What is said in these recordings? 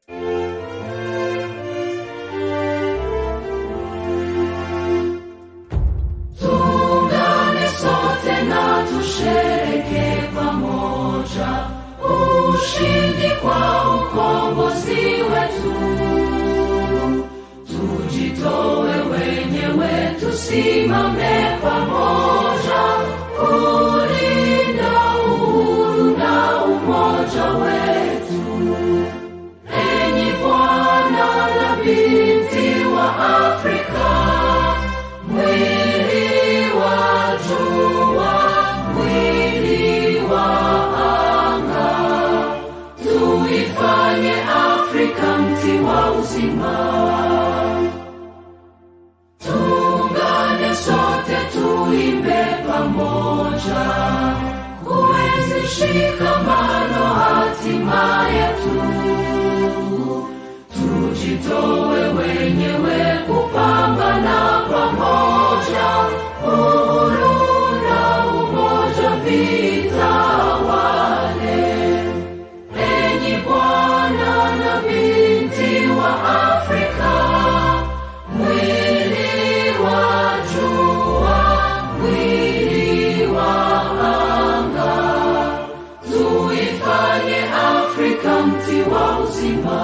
Tuungane sote na tushereke pamoja ushindi kwa ukombozi wetu. Tujitoe wenyewe, tusimame pamoja kulinda uhuru na umoja wetu. Enyi Bwana na binti wa Afrika, mwili wa jua, mwili wa anga, tuifanye Afrika mti wa uzima. Tuungane sote tuimbe pamoja, kuenzi shikamano hatima yetu. Tujitoe wenyewe kupambana pamoja, uhuru na umoja vitawale. Enyi Bwana na binti wa Afrika, mwili wa jua, mwili wa anga, tuifanye Afrika mti wa uzima.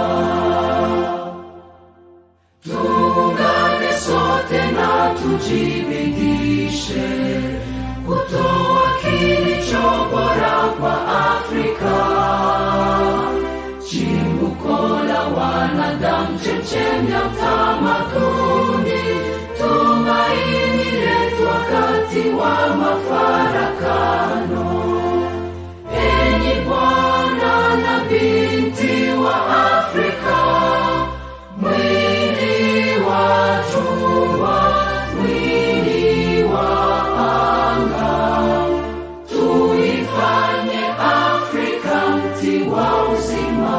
Tuungane sote na tujibidishe kutoa kilicho bora kwa Afrika, chimbuko la wanadamu, chemchemi ya utamaduni, tumaini letu wakati wa mafarakano. Enyi Bwana na binti wa Afrika, mwili wa jua, mwili wa anga, tuifanye Afrika mti wa uzima.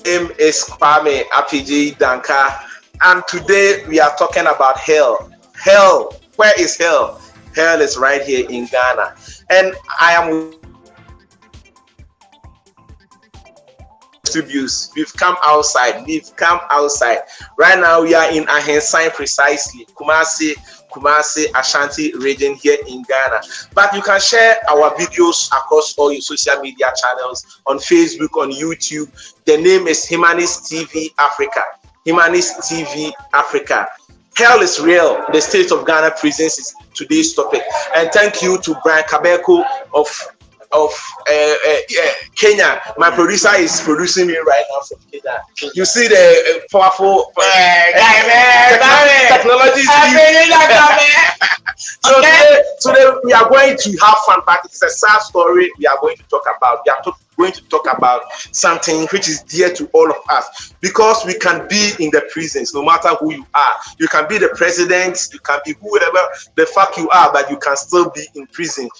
Name is Apiajei Danka, and today we are talking about hell. Hell, where is hell? Hell is right here in Ghana, and I am distributes. We've come outside. Right now we are in Apiajei, precisely Kumasi, Ashanti region here in Ghana. But you can share our videos across all your social media channels, on Facebook, on YouTube. The name is Humanist TV Africa. Humanist TV Africa. Hell is real. The state of Ghana prisons is today's topic. And thank you to Brian Kabeko of Kenya. My producer is producing me right now from Kenya. You see the powerful technology. So today we are going to have fun, but it's a sad story we are going to talk about. We are going to talk about something which is dear to all of us, because we can be in the prisons no matter who you are. You can be the president, you can be whoever the fuck you are, but you can still be in prison.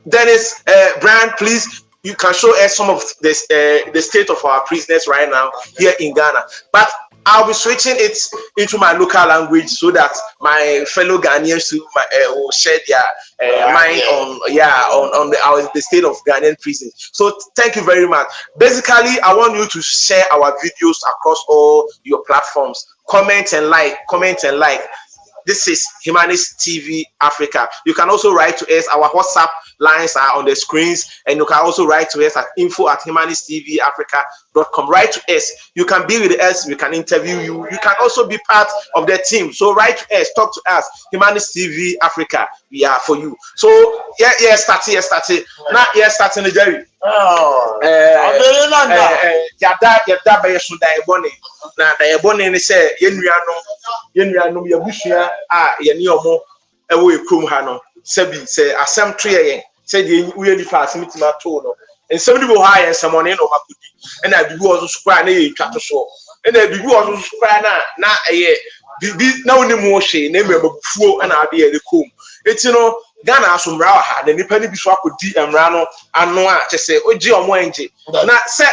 Dennis, Brian, please, you can show us some of this, the state of our prisoners right now here in Ghana. But I'll be switching it into my local language so that my fellow Ghanaians will share their mind on the state of Ghanaian prisons. So thank you very much. Basically, I want you to share our videos across all your platforms. Comment and like. This is Humanist TV Africa. You can also write to us. Our WhatsApp lines are on the screens, and you can also write to us at info@humanisttvafrica.com. Write to us. You can be with us. We can interview you. You can also be part of the team. So write to us. Talk to us. Humanist TV Africa. We are for you. So starting. Now starting the Jerry. Yada be so dai boni na dai boni ni say yenuanom yabusua a ye ne omo ewo ekrom ha no sabi say asem twe yen say de uye ni fa asem tima to no ensem ni bo ha yen semone no makudi na bibi ozo sukra na ye twa to so na bibi ozo sukra na eye bibi na woni mu hwe na mmebafuo na ade ye kom eti no Ghana asumra ha na nipa ni bi so akodi emra no ano a chese oji omo enje na se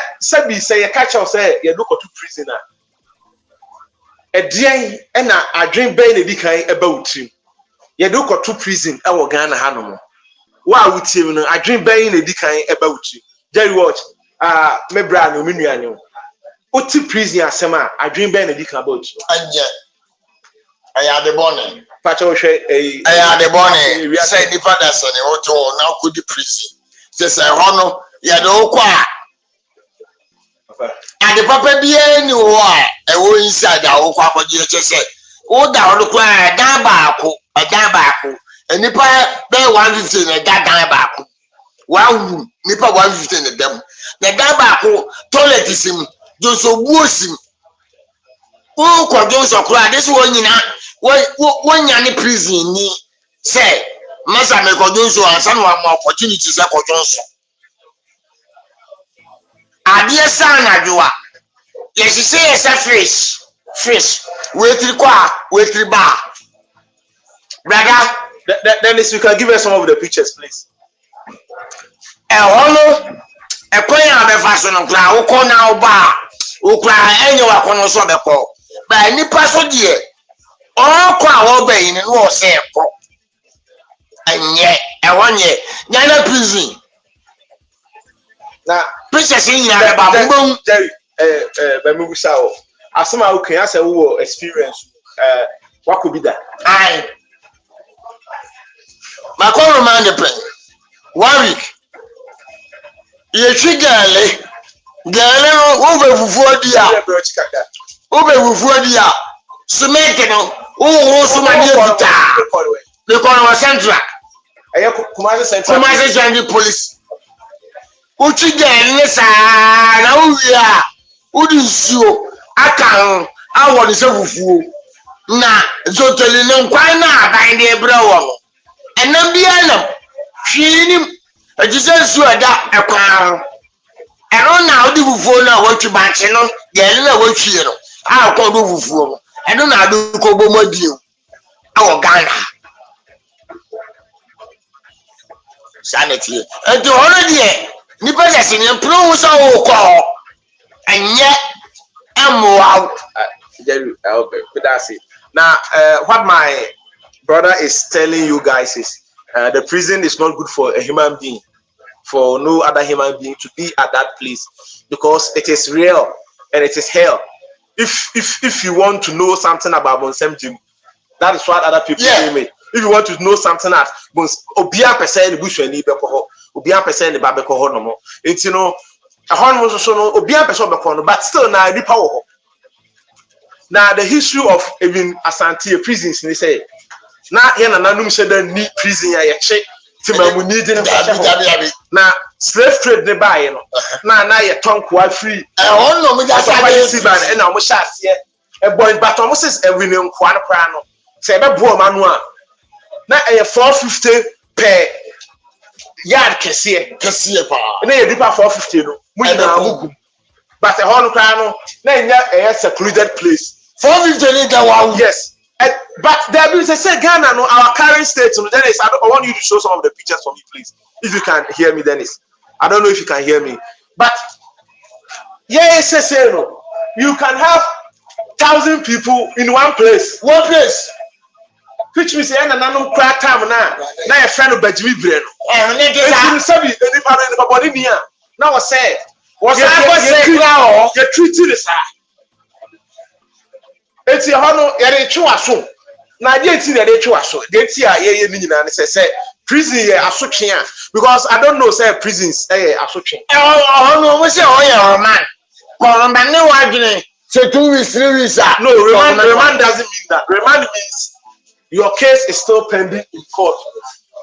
bi se ye catch us say ye look to prisoner Edian and I dream bay the decay about him. You do got to prison, our Ghana Hanomo. Why would you? I dream bay the decay about you. Jerry watch, me brand new miniano. What to prison, Asema? I dream bay the decay about you. And yet, I had the bonnet. Pacho, I had the bonnet. We are saying the father's son, now could the prison. Just a honor, you had no quiet. And the papa be anywhere, and we inside our papa just said, oh, down the cry, a dabaco, and Nipper, they 115 a dabaco. 1 room, Nipper 115 of them. The dabaco, toilet is him, just so worse him. Oh, Quadros or cry, this one in one yanny prison, say, Master Mecodoso and some more opportunities at Quadros. Adia sana jua. Yes, you say it's a fish. Wait till bar. Brother, Dennis, you can give us some of the pictures, please. A hollow, a coin of a fashion of cloud, who call now bar, who cry anywhere on us on the call. By any person, dear, all crowd obeying and war say, and yet, a 1 year, Nana prison. Now, Princess in your Jerry, Bemusa, as some who can say who experience, what could be that? Aye. My call remind the pen. 1 week. You see, girl, over before the over before the cement, so many the corner central. Commander police. Uchi girl, now we are. Wouldn't you? I can't. I want to say, na so telling them quite now by the brow. And then the other, she him. I just saw that a crown. And on now, the phone now what you batch, you know, the what you know. I'll call the phone. I don't know how to go more deal. Our Ghana. Sanity. And to already, Nippers in your pros or call. And yet, I'm out. But that's it. Now, what my brother is telling you guys is the prison is not good for a human being, for no other human being to be at that place, because it is real and it is hell. If you want to know something about Bonsem Jim, that is what other people do. If you want to know something at Obia percent bush and Obia percent the Babeco no more. It's a horn was also Obia percent, but still now the power. Now the history of even Asante prisons, they say now here na nanum said the need prison ya check timamu need na slave trade ne buy you know na ye ton kwa free on no me just see ban and na mo sha ase e boy but almost is every name kwa no kra no say be bo manu a na e 450 per yard kese pa na ye dipa 450 no mu na mugum but e hon kra no na nya e secluded place 450 wow. Yes. But there is a say Ghana, no, our current state. Dennis, I want you to show some of the pictures for me, please. If you can hear me, Dennis. I don't know if you can hear me. But yes, no, you can have 1,000 people in one place. One place. Which means I don't cry time now. Now a friend of Benjamin Brain. Now I say, what's that? You're treating this. It's a honor, you're a true assault. Now, I didn't see that they true assault. They see a meaning and say, prison, because I don't know, say, prisons, assault. Oh, no, we say, oh, yeah, man. Well, I'm no arguing. So 2 weeks, 3 weeks. No, remand doesn't mean that. Remand means your case is still pending in court.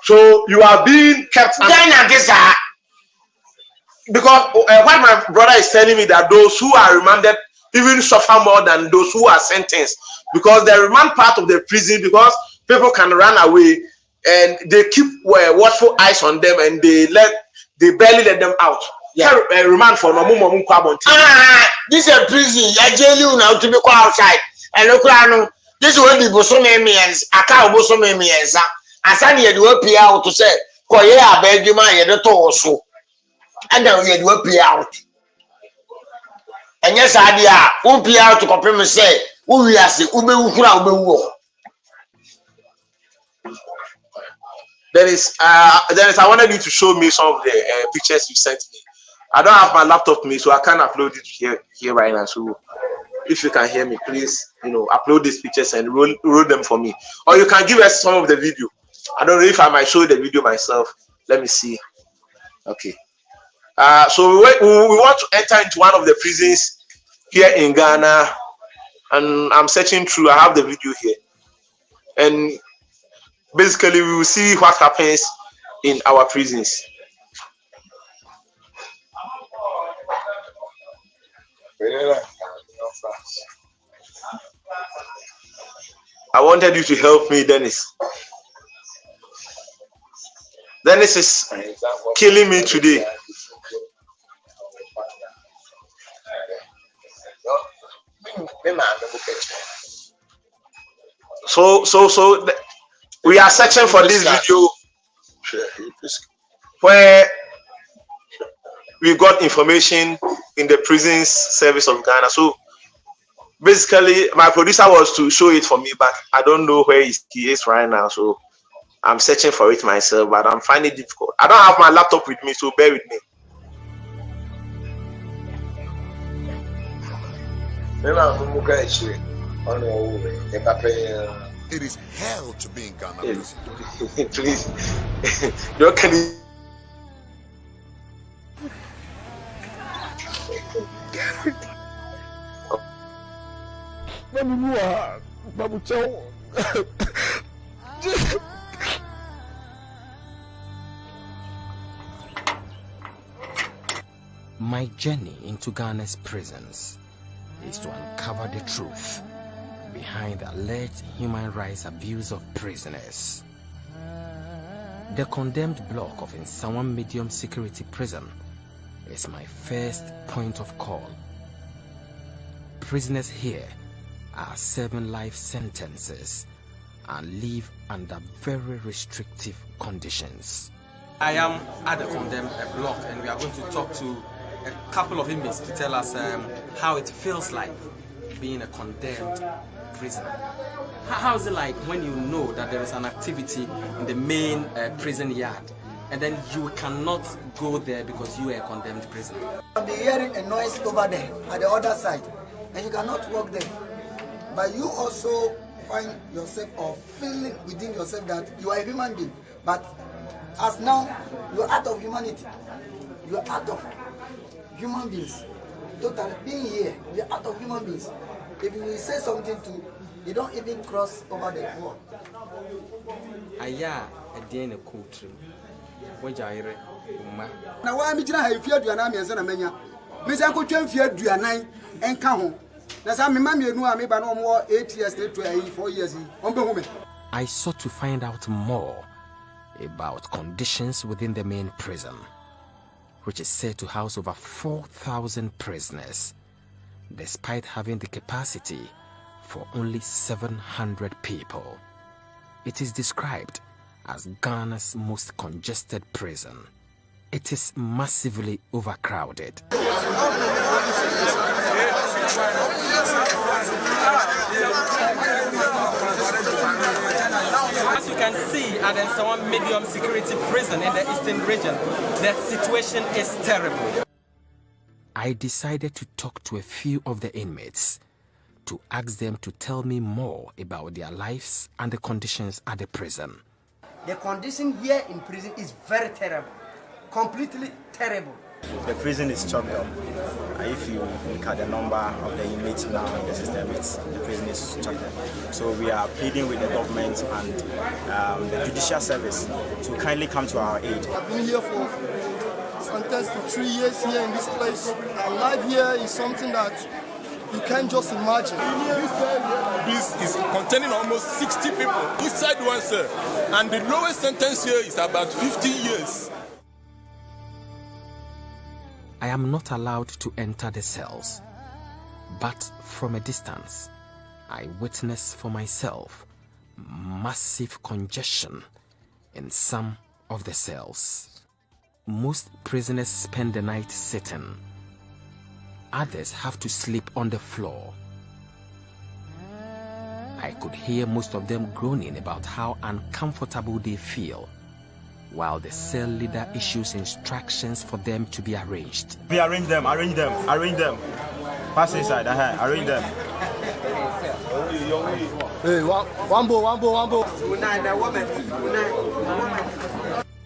So you are being kept. Because what my brother is telling me that those who are remanded even suffer more than those who are sentenced, because the remand part of the prison, because people can run away and they keep watchful eyes on them and they barely let them out. Yeah, remand for no more. This is a prison. I tell you now to be outside. And look around. This will be Bosomemians. I can't Bosomemians. I said you do pay out to say, Koya beg you my the torso. And then you do pay out. And yes, idea won't be out to compare me say, we are say ube. Dennis, I wanted you to show me some of the pictures you sent me. I don't have my laptop with me, so I can't upload it here right now. So if you can hear me, please, upload these pictures and roll them for me. Or you can give us some of the video. I don't know if I might show the video myself. Let me see. Okay. So we want to enter into one of the prisons here in Ghana, and I'm searching through. I have the video here, and basically we will see what happens in our prisons. I wanted you to help me, Dennis. Dennis is killing me today. So we are searching for this video where we got information in the prisons service of Ghana. So basically, my producer was to show it for me, but I don't know where he is right now. So I'm searching for it myself, but I'm finding it difficult. I don't have my laptop with me, so bear with me. It is hell to be in Ghana. Please, you can. My journey into Ghana's prisons is to uncover the truth behind the alleged human rights abuse of prisoners. The condemned block of Nsawan Medium Security Prison is my first point of call. Prisoners here are serving life sentences and live under very restrictive conditions. I am at the condemned block, and we are going to talk to a couple of inmates to tell us how it feels like being a condemned prisoner. How is it like when you know that there is an activity in the main prison yard, and then you cannot go there because you are a condemned prisoner? I'll be hearing a noise over there at the other side, and you cannot walk there. But you also find yourself or feeling within yourself that you are a human being. But as now, you are out of humanity. You are out of human beings. Totally being here, you are out of human beings. If you will say something to, you don't even cross over the wall. Aya, a day in a courtroom. Now, why am I fear to an army as a mania? Miss Uncle Chen feared you and I and come. That's how my mammy knew I made by no more 8 years, 4 years. I sought to find out more about conditions within the main prison, which is said to house over 4,000 prisoners, despite having the capacity for only 700 people. It is described as Ghana's most congested prison. It is massively overcrowded. As you can see at the Nsawan Medium Security Prison in the Eastern region, the situation is terrible. I decided to talk to a few of the inmates to ask them to tell me more about their lives and the conditions at the prison. The condition here in prison is very terrible, completely terrible. The prison is chocked up. If you look at the number of the inmates now in the system, the prison is chocked up. So we are pleading with the government and the judicial service to kindly come to our aid. I've been here for sentenced to 3 years here in this place. And life here is something that you can't just imagine. This is containing almost 60 people inside one cell, and the lowest sentence here is about 50 years. I am not allowed to enter the cells, but from a distance, I witness for myself massive congestion in some of the cells. Most prisoners spend the night sitting. Others have to sleep on the floor. I could hear most of them groaning about how uncomfortable they feel, while the cell leader issues instructions for them to be arranged. We arrange them. Pass inside, arrange them. Hey, one bow.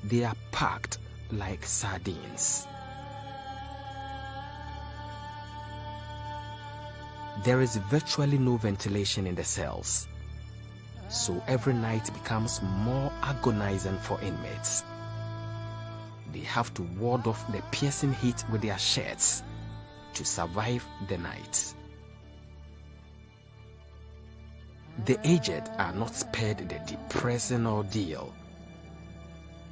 They are packed like sardines. There is virtually no ventilation in the cells, so every night becomes more agonizing for inmates. They have to ward off the piercing heat with their shirts to survive the night. The aged are not spared the depressing ordeal.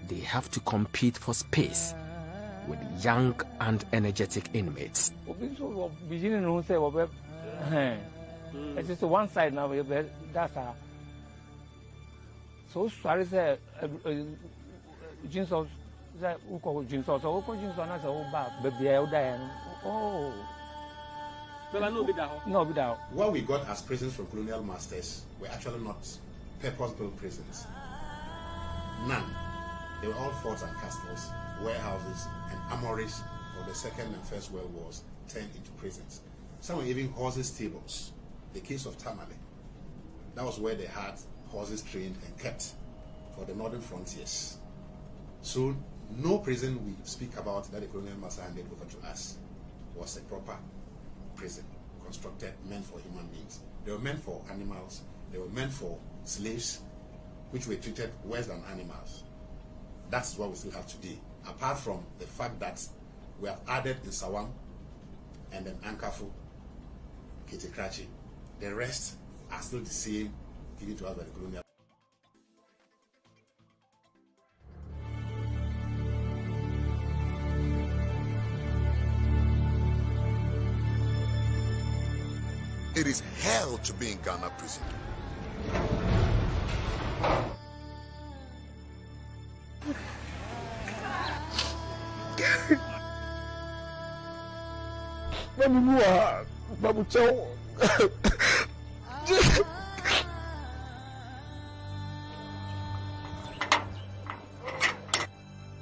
They have to compete for space with young and energetic inmates. It's just one side now. That's so sorry. Say, jeans of that. Jeans of jeans on us. Baby, oh. No, without. What we got as prisons from colonial masters were actually not purpose-built prisons. None. They were all forts and castles, warehouses, and armories of the Second and First World Wars turned into prisons. Some were even horses' stables. The case of Tamale, that was where they had horses trained and kept for the northern frontiers. So no prison we speak about that the colonial master handed over to us was a proper prison constructed, meant for human beings. They were meant for animals. They were meant for slaves, which were treated worse than animals. That's what we still have today, apart from the fact that we have added in Sawam and then Ankafu, Kitikrachi. The rest are still the same given to us by the colonial. It is hell to be in Ghana prison.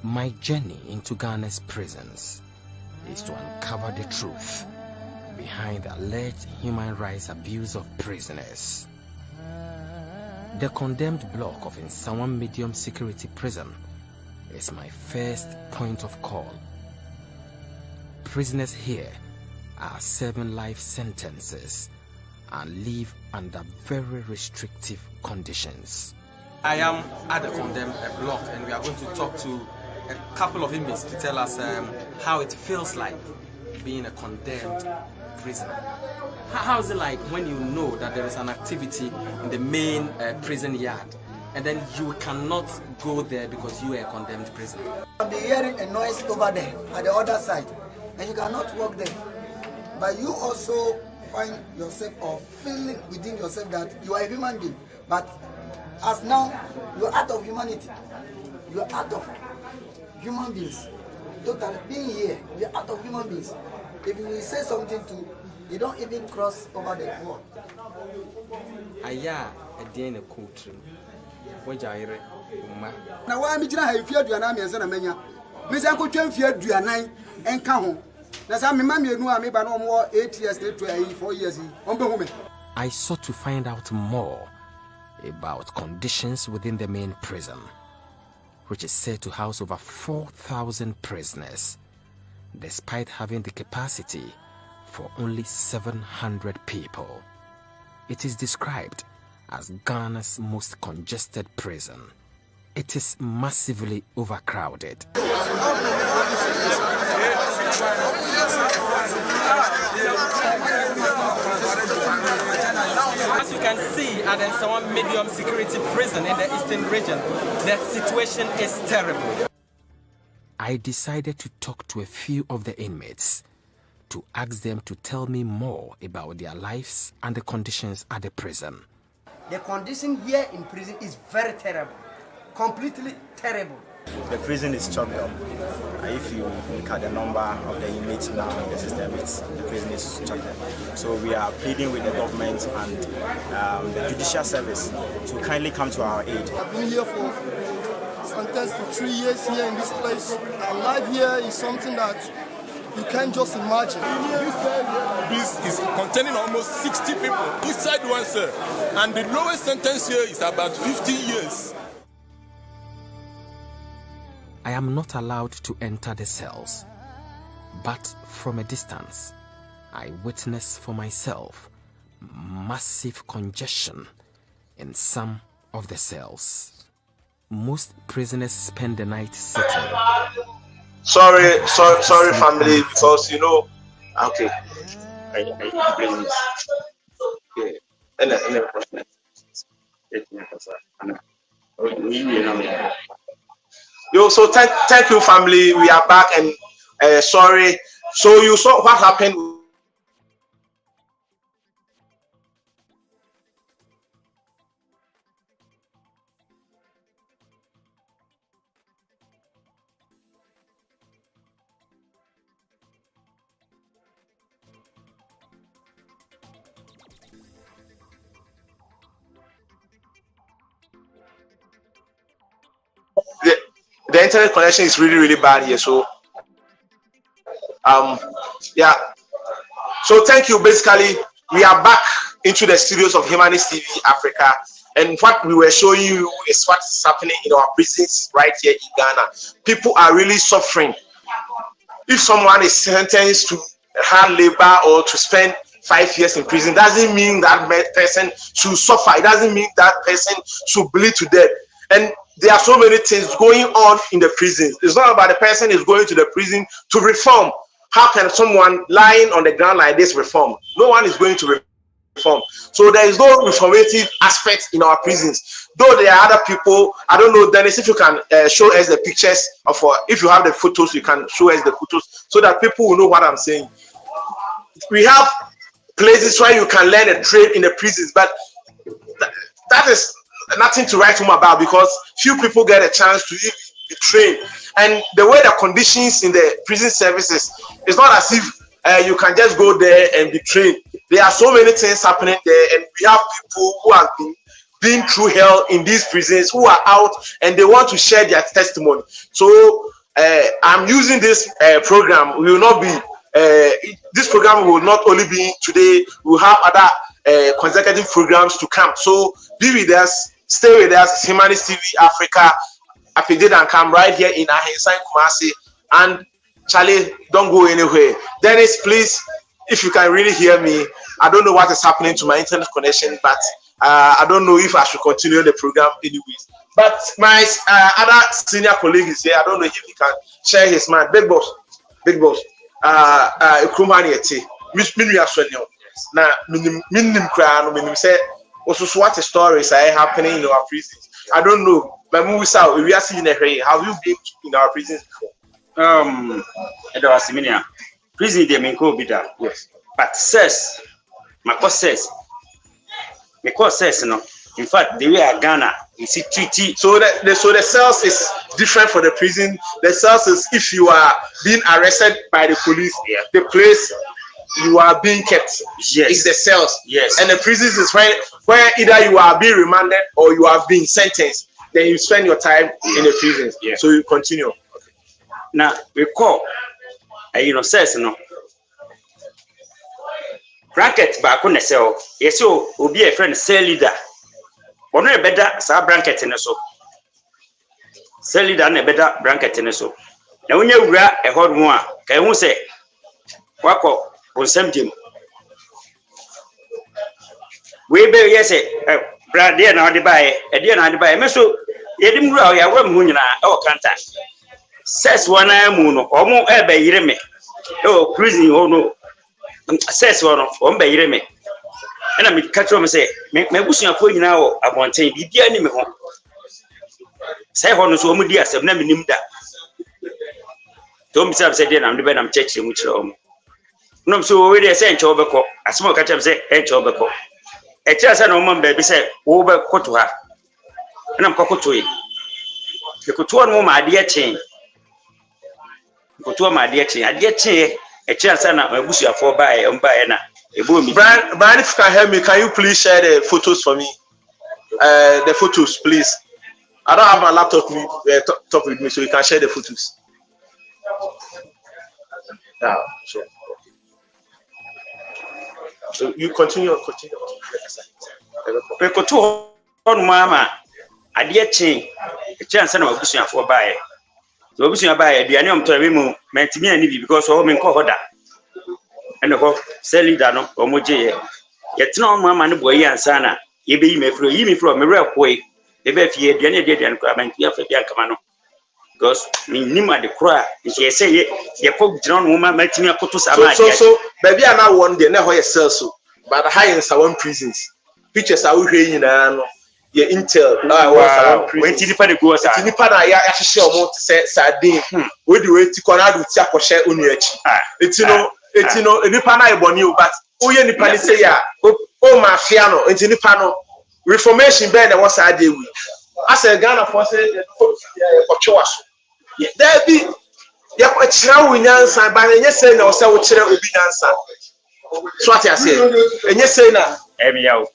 My journey into Ghana's prisons is to uncover the truth behind the alleged human rights abuse of prisoners. The condemned block of Nsawam Medium Security Prison is my first point of call. Prisoners here are serving life sentences and live under very restrictive conditions. I am at the condemned block, and we are going to talk to a couple of inmates to tell us how it feels like being a condemned prisoner. How is it like when you know that there is an activity in the main prison yard and then you cannot go there because you are a condemned prisoner? I'll be hearing a noise over there at the other side and you cannot walk there. But you also find yourself or feeling within yourself that you are a human being. But as now, you are out of humanity. You are out of human beings. Totally being here, you are out of human beings. If you say something to, you don't even cross over the wall. Aya, a day in a court room. Now, why am I fear do an army as a mania? Miss Uncle Chen feared do an eye and come. That's how my mammy knew I made by no more 8 years later, 4 years on the woman. I sought to find out more about conditions within the main prison, which is said to house over 4,000 prisoners, despite having the capacity for only 700 people. It is described as Ghana's most congested prison. It is massively overcrowded. As you can see at the Nsawam Medium Security Prison in the Eastern region, the situation is terrible. I decided to talk to a few of the inmates to ask them to tell me more about their lives and the conditions at the prison. The condition here in prison is very terrible, completely terrible. The prison is chocked up. If you look at the number of the inmates now in the system, the prison is chocked up. So we are pleading with the government and the judicial service to kindly come to our aid. I've been here for sentenced to 3 years here in this place. And life here is something that you can't just imagine. This is containing almost 60 people inside one cell, and the lowest sentence here is about 50 years. I am not allowed to enter the cells, but from a distance, I witness for myself massive congestion in some of the cells. Most prisoners spend the night sitting. Sorry, family, because okay. Yo, so thank you, family. We are back, and sorry. So you saw what happened. The internet connection is really bad here, so yeah. So thank you. Basically, we are back into the studios of Humanist TV Africa, and what we were showing you is what's happening in our prisons right here in Ghana. People are really suffering. If someone is sentenced to hard labor or to spend 5 years in prison, doesn't mean that person should suffer. It doesn't mean that person should bleed to death. And there are so many things going on in the prisons. It's not about the person is going to the prison to reform. How can someone lying on the ground like this reform? No one is going to reform. So there is no reformative aspect in our prisons. Though there are other people, I don't know, Dennis, if you can show us the pictures of, if you have the photos, you can show us the photos so that people will know what I'm saying. We have places where you can learn a trade in the prisons, but that is nothing to write home about, because few people get a chance to be trained. And the way the conditions in the prison services, it's not as if you can just go there and be trained. There are so many things happening there, and we have people who have been through hell in these prisons, who are out and they want to share their testimony. So I'm using this program. We will not be this program will not only be today. We'll have other consecutive programs to come. So be with us. Stay with us. It's Humanist TV Africa. Apiajei Danka right here in Ahensan Kumasi. And Charlie, don't go anywhere. Dennis, please, if you can really hear me. I don't know what is happening to my internet connection, but I don't know if I should continue the program anyways. But my other senior colleague is here. I don't know if he can share his mind. Big boss. Now, minim crown, minim say, also what stories are happening in our prisons. I don't know, but we are seeing a way. Have you been in our prisons before? Edward Siminia, prison they may go be that. Yes, but says, my course says, no. In fact, the way I Ghana, you see treaty. So the cells is different for the prison. The cells is if you are being arrested by the police, the place you are being kept. Yes. It's the cells. Yes. And the prisons is where either you are being remanded or you have been sentenced. Then you spend your time in the prisons. Yeah. So you continue. Okay. Now we call, says no. Bracket back on the cell. Yes, so will be a friend cell leader. One a better sa blanket in the so. Cell leader and a better blanket in the so. Now when you grab a hot one, can you say, Wako? On something. We be yes, brand dear now the buy, a dear now the buy. Meso, Edim Grow, ya were moon or canter. Says one moon or more ever yireme. Oh, prison, oh no. Says one by yireme. And I mean, catch on say, make my bushing a point now. I want to be the enemy home. Say, honors, woman, dear, some name him that. Don't be said, I'm the bed, I'm checking which home. No, so we are saying Chobako, a small catch of say, and Chobako. A chance and woman baby said, over Kotua. And I'm Kokotui. Ekutuo no ma ade echen. Ekutuo ma ade echen a chance na abusuafo ba na ebo mi. Brian, if you can help me, can you please share the photos for me? The photos, please. I don't have my laptop with me, so you can share the photos. Yeah, sure. So you continue. Ekutuo no ma ade echen a chance na abusuafo ba so obusuafo ba aduane omtore mu mentimi ani bi because o me nko hoda ene ko sell leader no omoje yetena o mama ne boyi ansa na ye be yi me fro me rekoi e be fie aduane ko abanti afa bi akama no because me nima de kra ye say ye ko gina no mama mentimi akoto sama so baby na one day na ho ye sell so but the high in some prisons pictures are we here nyina no ye intel when tinipa de go sa tinipa na ya hihye omo say sardine we di we ti kona do ti akoshe onu achi etino nipa na eboni o but oye nipa ni say ya o mafia no etinipa no reformation be na was ade we asa Ghana for say ochewa so there be ya ko kira wo nyansa ba enye say na o say wo kira obi nyansa so ati ase enye say na ebiya o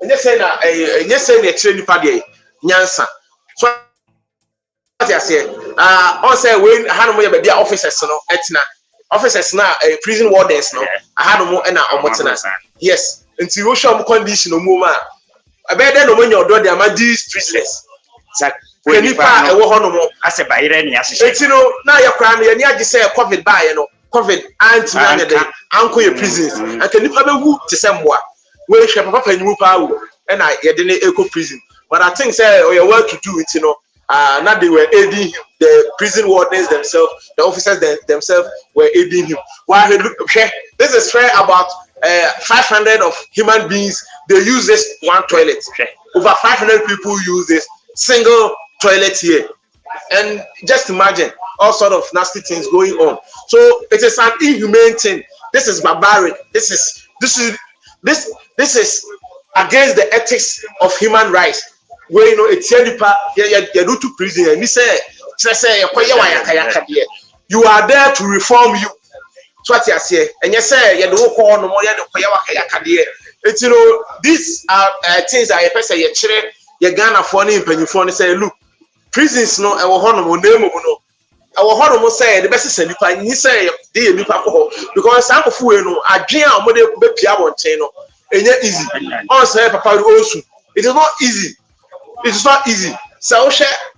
enye say na kira nipa de nyansa so ati ase on say we hanu mo ya be officers no etina officers na prison wardens no hanu mo na omotina yes until we show condition no mo ma abede no mo nyodo de amadi prisoners nipa ewo ho no mo ase bayire ni asese etino na yakra no ye ni age say covid ba ye no covid anti na de anko ye prisons aka nipa be wu te say mboa we hwe papa panyimu pa wu na ye de ne eco prison but I think say o your work to do it now they were aiding him, the prison wardens themselves, the officers themselves were aiding him. While he look, this is fair about 500 of human beings, they use this one toilet. Over 500 people use this single toilet here. And just imagine all sort of nasty things going on. So it is an inhumane thing. This is barbaric. This is against the ethics of human rights. Where you know it's you do to prison and he say you are there to reform you. So what you say and you say you do call no more it's these are things I person you chire you Ghana for ni mpanyifo say look prisons no e wo ho no name no e wo ho no say the best say nipa ni say dey nipa ko because sankofo we no adwen a mo de be pia bonten no enye easy on say papa osu it is not easy. It's not easy. So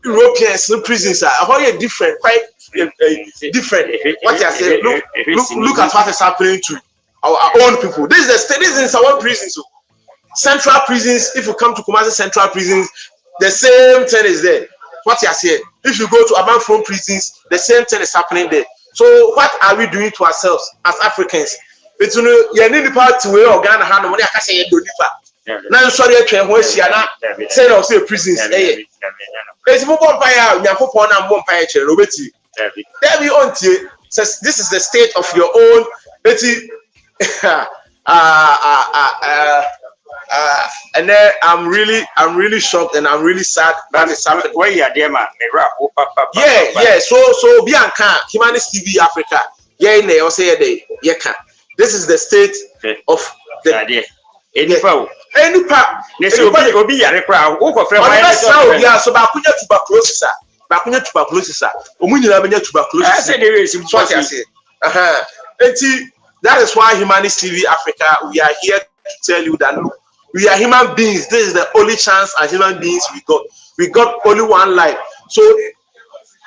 Europeans no prisons are how you different, quite different. What you say? Look at what is happening to our own people. This is the state. This is our prisons. So central prisons. If you come to Kumasi Central prisons, the same thing is there. What you say? If you go to Amanfrom prisons, the same thing is happening there. So what are we doing to ourselves as Africans? It's you need the part to where Ghana hand money. I can say you don't now sorry say no say prisons it's mo bon fire nyakopon na mo fire chere obeti there be ontie says this is the state of your own eti and then I'm really shocked and I'm really sad that is happening where you are there man yeah so Bianca Humanist TV Africa yeah in there say this is the state of the any part obi yare kra wo ko frɛ so ba kunya tuberculosis omunyina benya tuberculosis so what you say that is why Humanist TV Africa we are here to tell you that look we are human beings. This is the only chance as human beings we got only one life. So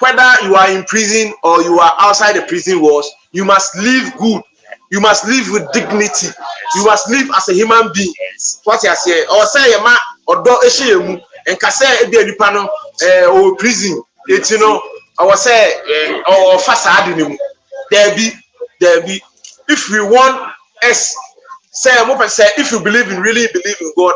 whether you are in prison or you are outside the prison walls, you must live good. You must live with dignity. You must live as a human being. What you say? Or say ma or do eshemu and kase ebi enipa no or prison. It's I was say or facade nimu. There be if we want us say if you really believe in God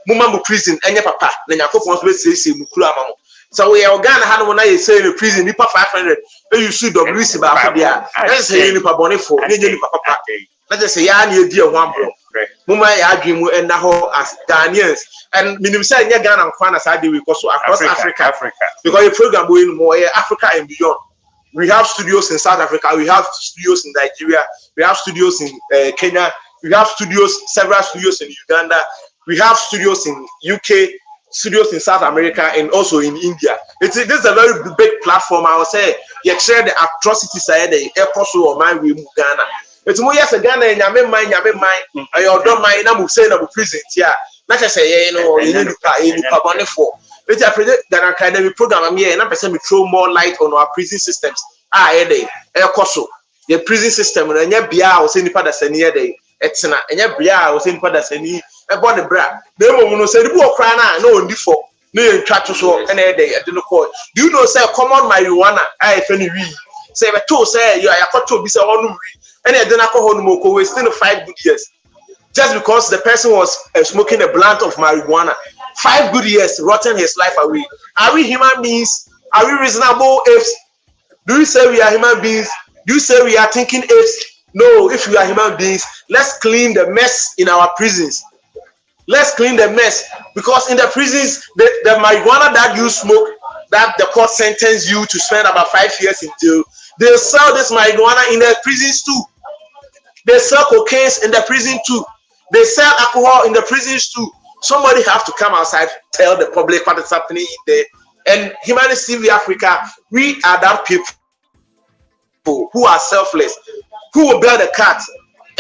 muma mu prison enye papa na nyakopon so be say mu kura amamo. So we are Ghana hanu na ye say in prison nipa 500 you see WC ba ko dia. Let's say nipa bone for nye nipa papa. Let's just say, yeah, you dear one bro. Muma ya dream and now as Ghanaians. And minimum say Ghana and Kwana Sadi we go across Africa. Because the program going more Africa and beyond. We have studios in South Africa, we have studios in Nigeria, we have studios in Kenya, we have several studios in Uganda, we have studios in UK, studios in South America, and also in India. This is a very big platform. I would say, you share the atrocities I had the airport or my way in Ghana. It's more yes, Ghana and Yamen mine, I don't mind, I'm saying I'm prison here. Like I say, you know, you need to money for. It's a Ghana Academy program. I'm here, and I'm saying we throw more light on our prison systems. The prison system, and your Bia was any part that's near day. It's not, and your Bia was any part that's any about the bra. They won't say the book crying, no, before. No, try to show any day. I don't know. Do you know, say, common marijuana? I feel we say, but to say, you are got to be so on. And I didn't go home, we still 5 good years. Just because the person was smoking a blunt of marijuana. 5 good years, rotten his life away. Are we human beings? Are we reasonable apes? Do you say we are human beings? Do you say we are thinking apes? No, if we are human beings, let's clean the mess in our prisons. Let's clean the mess. Because in the prisons, the marijuana that you smoke, that the court sentenced you to spend about 5 years in jail, they sell this marijuana in the prisons too. They sell cocaine in the prison too. They sell alcohol in the prisons too. Somebody have to come outside, tell the public what is happening in there. And Humanity TV Africa, we are that people who are selfless, who will bear the cat,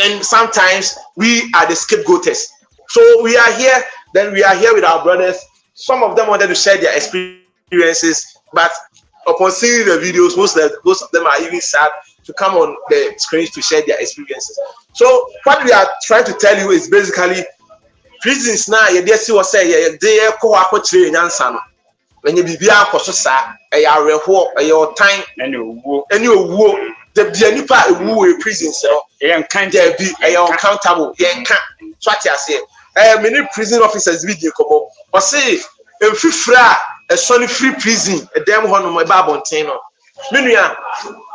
and sometimes we are the scapegoaters. So we are here, then we are here with our brothers. Some of them wanted to share their experiences, but upon seeing the videos, most of them are even sad to come on the screens to share their experiences. So what we are trying to tell you is basically prisons now, you dare see what say, they call a coach in Yansano. When you be so sad, your time, and you woo, the nipa woo prison cell, and can't there be uncountable, can't what you say. Many prison officers video come up, or say, if Fifra, a sunny free prison, a damn one on my babon. Minia,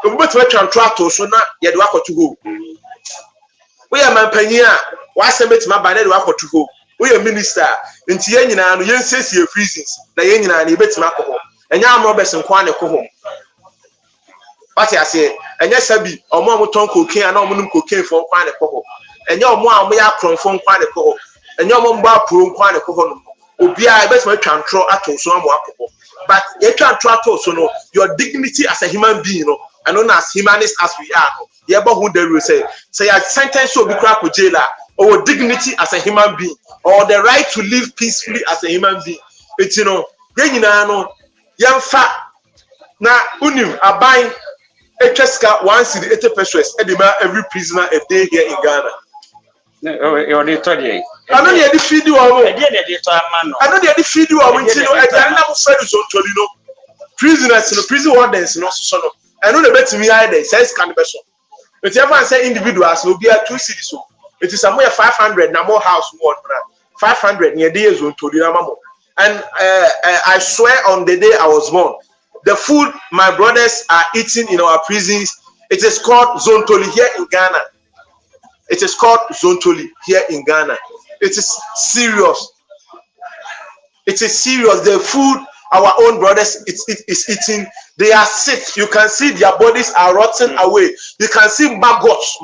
we went to a contract, so not yet to go. We are Mampania, what's the bit my banner to go? We are minister, in Tiana, and you say your prisons, the Union and you bet Mako, and Yam Roberts and Kwane Coho. What I say, and yes, I be, or more tongue cocaine and all cocaine from Kwane Coho, and your mom may have from Kwane Coho, and your mom bar prune Kwane Coho. Obia, I bet my control at all, so I'm walkable. But you can't try to also know your dignity as a human being, and known as humanists as we are. Yeah, but who they will say a sentence will be cracked with jailer, or dignity as a human being, or the right to live peacefully as a human being. It's young fat now unim are buying a cheska 1 city 80 pesos every prisoner a day here in Ghana. I know they feed you. I know they feed you. Prisoners, prison wardens, no son. I know the better me either. Says can be so. But everyone say individuals will be at 2 cities. It is somewhere 500 na more house ward. 500 near days on to the and I swear on the day I was born, the food my brothers are eating in our prisons, it is called Zontoli here in Ghana. It is called Zontoli here in Ghana. It is serious. It is serious. The food our own brothers is eating, they are sick. You can see their bodies are rotting away. You can see maggots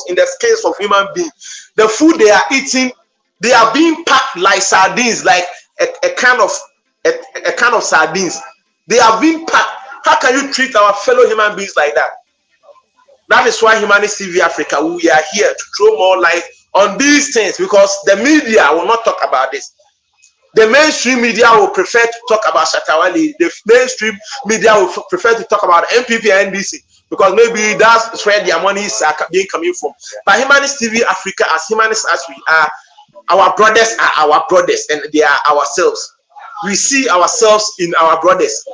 in the skins of human beings. The food they are eating, they are being packed like sardines, like a kind of sardines. They are being packed. How can you treat our fellow human beings like that? That is why Humanity TV Africa, we are here to throw more light on these things, because the media will not talk about this. The mainstream media will prefer to talk about Shatawali. The mainstream media will prefer to talk about MPP and NDC, because maybe that's where their money is coming from. But Humanity TV Africa, as humanists as we are, our brothers are our brothers, and they are ourselves. We see ourselves in our brothers.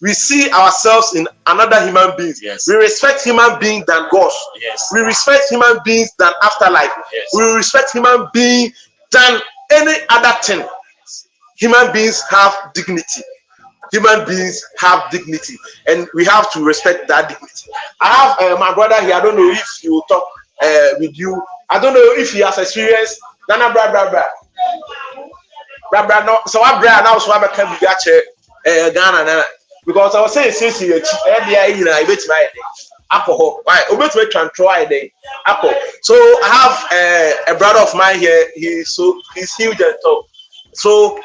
We see ourselves in another human being. Yes. We respect human beings than gods. Yes. We respect human beings than afterlife. Yes. We respect human beings than any other thing. Human beings have dignity. Human beings have dignity, and we have to respect that dignity. I have my brother here. I don't know if you will talk with you. I don't know if he has experience. Nana bra. No, so I bra now so I can be Ghana Nana. Because I was saying since you I bet my Apple. Why? Obet we can try the Apple. So I have a brother of mine here. He's huge and tall. So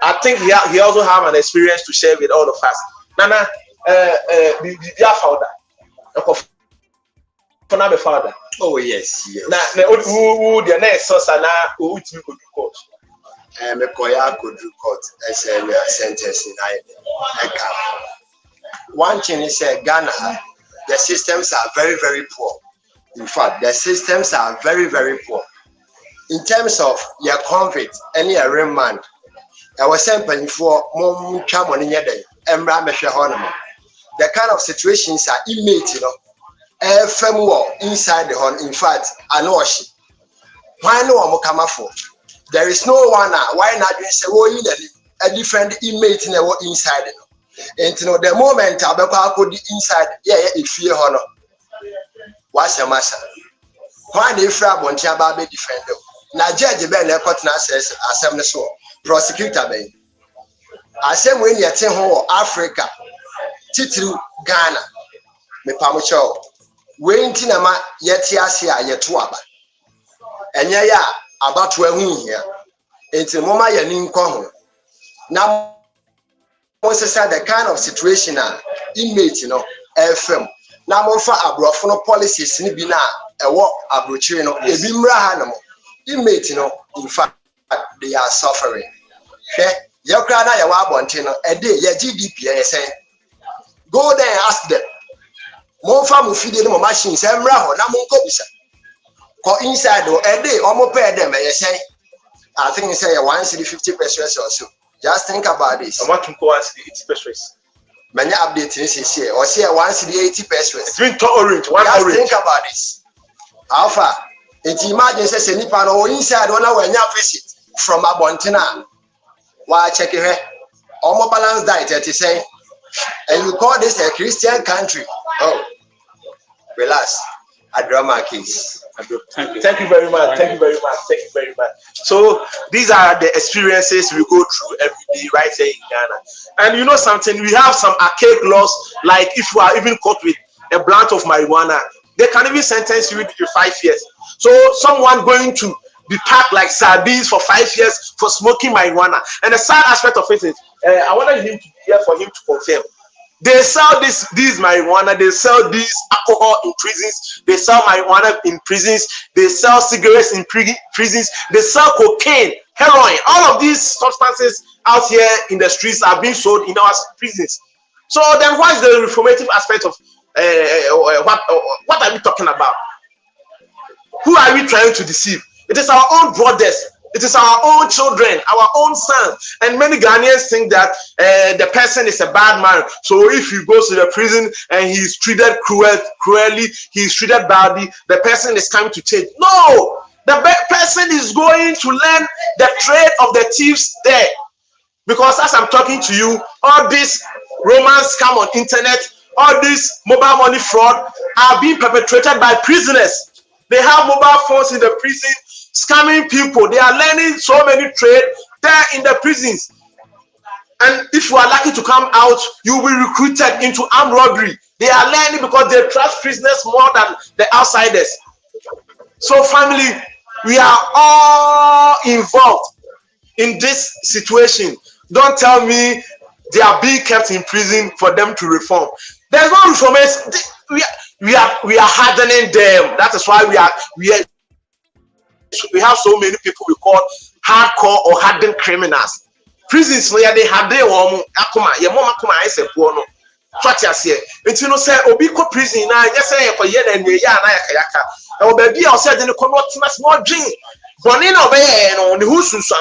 I think he also have an experience to share with all of us. Nana, the founder. For father. Oh yes. Now, who the next source na who to go to court. Me koya go to court as a sentence in I. One thing is Ghana, the systems are very, very poor. In fact, the systems are very, very poor. In terms of your convict, any remand, I was saying for more money the kind of situations are inmate, inside the home. In fact, I know she. Why no one come for? There is no one. Why not say, a different inmate inside? And the moment I could inside, if you honor. What's your master? Why the frab on Chababe defender? Now, Judge Ben says, Assembly so, prosecutor Ben. I say when you're saying Africa, Titru Ghana, me pamucho, waiting a ma yetiasia yetuaba. And ya about 12 here. It's a moma yanin common. Now, the kind of situation inmate, FM. Now, more for abroad policies, Nibina, a walk abroad, a bimra hanamo. Inmate, in fact, they are suffering. Your crana, your wabantino, a day, your GDP, say, go there and ask them. More farm will feed them machines, and raho, Namukobisa. Go inside, a day, almost pay them, I say. I think you say 150 pesos or so. Just think about this. I want to go and see 80 pesos. Many updates is here, or see 180 pesos. It's been to orange, one just orange. Think about this. How far? It imagine says any pan or inside one hour when you visit from Abontina. Why check it? Almost balanced diet, at say, and you call this a Christian country. Oh, relax. A drama case. Thank you very much. Thank you very much. Thank you very much. So these are the experiences we go through every day right here in Ghana. And you know something, we have some archaic laws, like if you are even caught with a blunt of marijuana, they can even sentence you to 5 years. So someone going to be packed like sardines for 5 years for smoking marijuana. And the sad aspect of it is, I wanted him to hear for him to confirm. They sell these marijuana, they sell this alcohol in prisons, they sell marijuana in prisons, they sell cigarettes in prisons, they sell cocaine, heroin. All of these substances out here in the streets are being sold in our prisons. So then what is the reformative aspect of what are we talking about? Who are we trying to deceive? It is our own brothers. It is our own children, our own sons. And many Ghanaians think that the person is a bad man. So if he goes to the prison and he's treated cruelly, he's treated badly, the person is coming to change. No! The person is going to learn the trade of the thieves there. Because as I'm talking to you, all this romance scam on internet, all this mobile money fraud are being perpetrated by prisoners. They have mobile phones in the prison, scamming people. They are learning so many trade there in the prisons. And if you are lucky to come out, you will be recruited into armed robbery. They are learning because they trust prisoners more than the outsiders. So family, we are all involved in this situation. Don't tell me they are being kept in prison for them to reform. There's no reformation. We are hardening them. That is why we have so many people we call hardcore or hardened criminals. Prisons where they have their own you know, say Obiko prison now, just say for yen and yaka. Or baby, I said in the commonwealth small drink. Bonino on the who's so.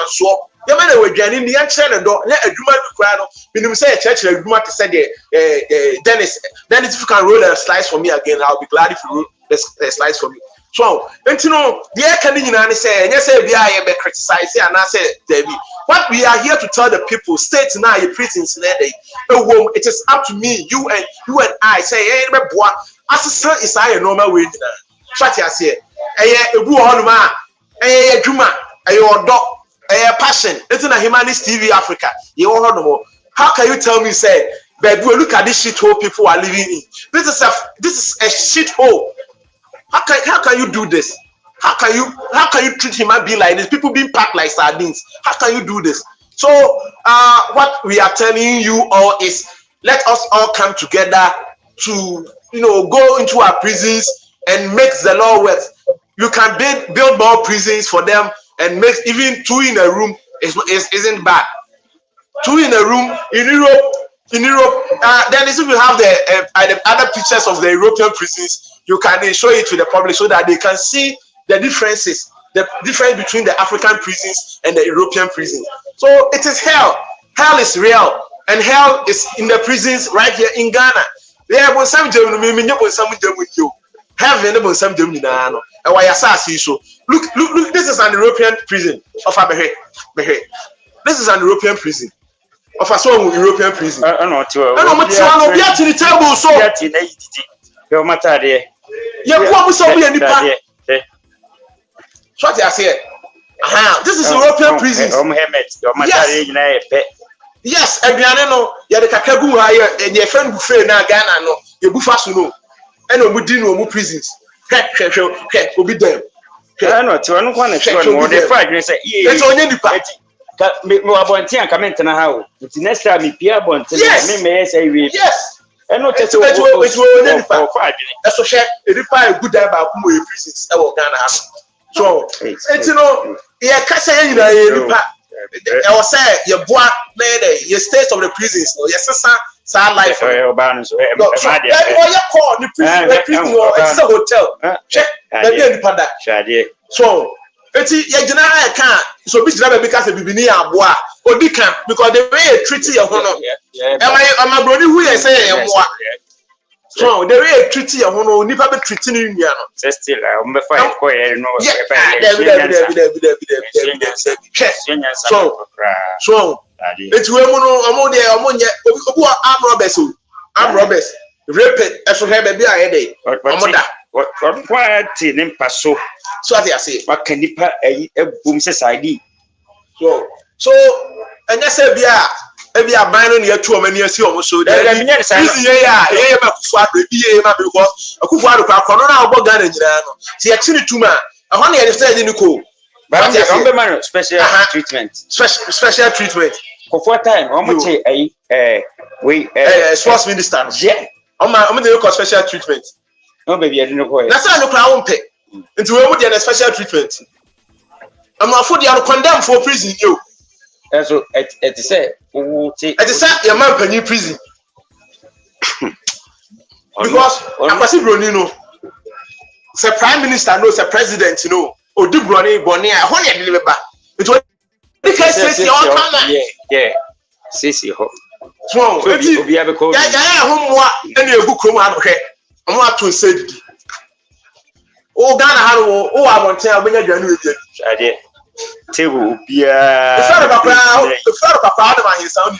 You may know in the ancient and don't let a human crown. When you say a church, a human to say Dennis, if you can roll a slice for me again, I'll be glad if you roll the slice for me. So, and you know, the air can say, and yes, we are criticize and I say, Debbie, what we are here to tell the people, state now your prisons, it is up to me, you and I say, hey, boy, as a son is I a normal way. Swati ase. Ebu honuma. Juma. Odo. Passion. It's in a Humanist TV Africa. How can you tell me, say, baby, look at this shithole people are living in? This is a shithole. How can you do this? How can you treat human being like this? People being packed like sardines. How can you do this? So what we are telling you all is, let us all come together to go into our prisons and make the law work. You can build more prisons for them and make even 2 in a room isn't bad. 2 in a room in Europe. Then if you have the other pictures of the European prisons, you can show it to the public so that they can see the differences, the difference between the African prisons and the European prisons. So it is hell. Hell is real, and hell is in the prisons right here in Ghana. Heaven is some look, this is an European prison of Apiajei. This is an European prison. Of a song European prison. I know be at the table, so what I say. This is European prisons. Yes, Ebiano, you the Kakabu and your friend Buffet now Ghana, no, you Buffasuno, and no prisons. Will be them. I know to one the fight, say, it's only the party. No abontia comment na how. It's next time me Pierre Bonte. Me say we. Yes. And not just which will only for 5 minutes. That's what share. It require good about who prisons. I will Ghana. So it's yeah, kasa yina nipa. I was say your boy made your state of the prisons. Your sister sa life. So you call the prison it's a hotel. Check. Maybe nipa that. So it's yajina can so be because bibini aboa odi kan because the way you treat your hono am I brother who you say aboa so the way you treat your hono nipa be treating you no still am fight ko here no so it's we mo dey omonye obu arm robbers rape eso he be aye dey omoda what in paso so as I say what can nipa boom society so and you say bia ban no near 2 many asi omo so there this yeah ma kufu ado bi ma because akufu ado kwa kono na obo Ghana nyina no se ya chini tuma e ho na ye say ni ko but man special treatment special treatment for time omo che we sports minister no yeah omo dey call special treatment. No baby, I didn't know. That's why no crown pay. Into we dey special treatment. I'm not for the condemn for prison you. And so it say it is your man penny prison. Because Akwasi Broni no. Say prime minister no, say president no. Odu Broni Boni I hold you deliver back. It was because say all come. Yeah. Say ho. So we have a call. Yeah, homework and you book room and okay. I'm not to say oh Ghana how oh I want to tell when you do it. Table yeah. The father papa man he sound.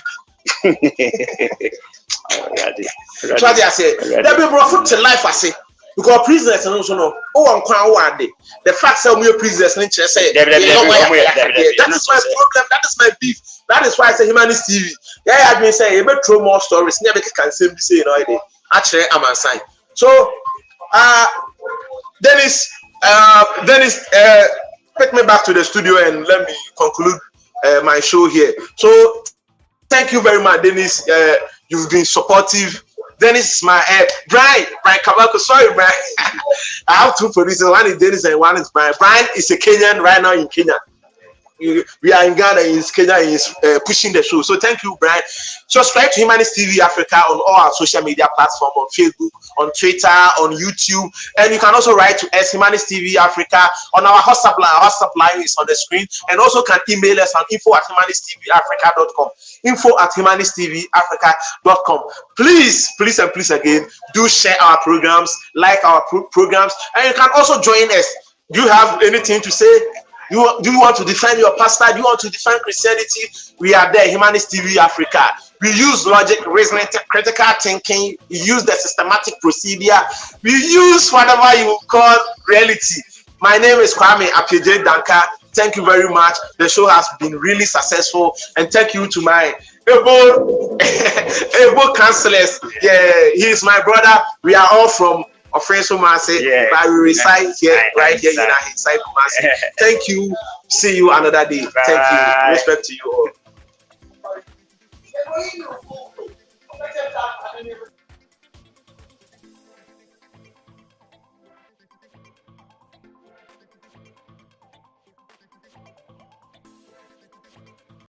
Try to say that be brought to life I say because prisoners and also no oh I'm the fact that we are prisoners and say that is my problem, that is my beef. That is why I say Humanist TV. Yeah, I've been saying you better throw more stories, never can simply say no actually I'm a sign. So, Dennis, take me back to the studio and let me conclude my show here. So, thank you very much, Dennis. You've been supportive. Dennis is my Brian Kabako. Sorry, Brian. I have 2 producers. One is Dennis and one is Brian. Brian is a Kenyan right now in Kenya. We are in Ghana, in Kenya, is pushing the show. So thank you, Brian. Subscribe to Humanist TV Africa on all our social media platforms, on Facebook, on Twitter, on YouTube. And you can also write to us, Humanist TV Africa, on our WhatsApp line. Our WhatsApp line is on the screen. And also can email us on info@humanisttvafrica.com. info@humanisttvafrica.com. Please again, do share our programs, like our programs. And you can also join us. Do you have anything to say? Do you want to defend your pastor? Do you want to defend Christianity? We are there, Humanist TV Africa. We use logic, reasoning, critical thinking. We use the systematic procedure. We use whatever you call reality. My name is Apiajei Danka. Thank you very much. The show has been really successful, and thank you to my able counselors. Yeah, he is my brother. We are all from Offensive Kumasi, but we reside here, right here in inside Kumasi. Thank you. See you another day. Thank you. Respect to you all.